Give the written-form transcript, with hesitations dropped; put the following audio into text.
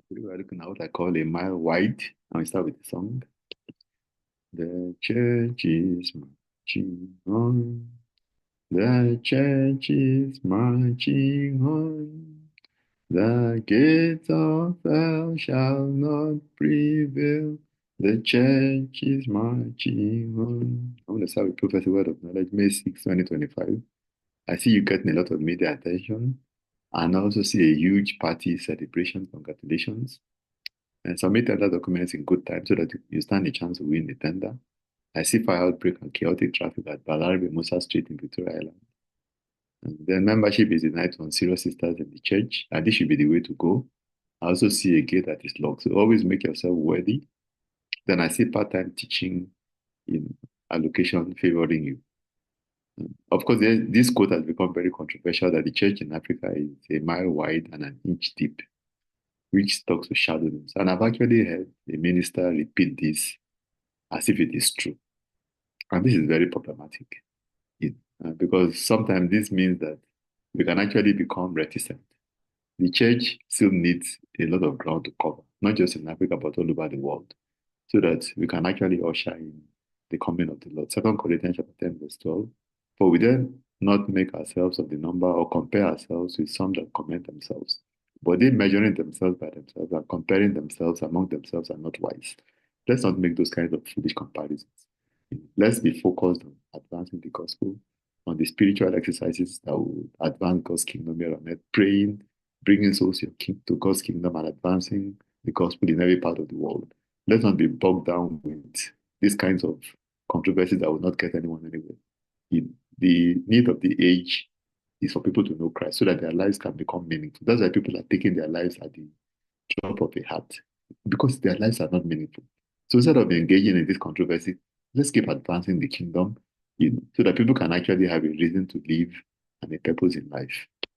We're looking at what I call a mile wide. And we start with the song. The church is marching on. The church is marching on. The gates of hell shall not prevail. The church is marching on. I want to start with Prophecy Word of Knowledge, May 6, 2025. I see you getting a lot of media attention and I also see a huge party celebration. Congratulations. And submit tender documents in good time so that you stand a chance to win the tender. I see fire outbreak and chaotic traffic at Balarabe Musa Street in Victoria Island. And then membership is denied on serious sisters in the church, and this should be the way to go. I also see a gate that is locked, so always make yourself worthy. Then I see part-time teaching in allocation favoring you. Of course, this quote has become very controversial that the church in Africa is a mile wide and an inch deep, which talks to shadows. And I've actually heard a minister repeat this as if it is true. And this is very problematic because sometimes this means that we can actually become reticent. The church still needs a lot of ground to cover, not just in Africa, but all over the world, so that we can actually usher in the coming of the Lord. Second Corinthians chapter 10, verse 12. For we then not make ourselves of the number or compare ourselves with some that commend themselves. But they measuring themselves by themselves and comparing themselves among themselves are not wise. Let's not make those kinds of foolish comparisons. Let's be focused on advancing the gospel, on the spiritual exercises that will advance God's kingdom here on earth, praying, bringing souls to God's kingdom, and advancing the gospel in every part of the world. Let's not be bogged down with these kinds of controversies that will not get anyone anywhere. The need of the age is for people to know Christ so that their lives can become meaningful. That's why people are taking their lives at the drop of a hat because their lives are not meaningful. So instead of engaging in this controversy, let's keep advancing the kingdom, so that people can actually have a reason to live and a purpose in life.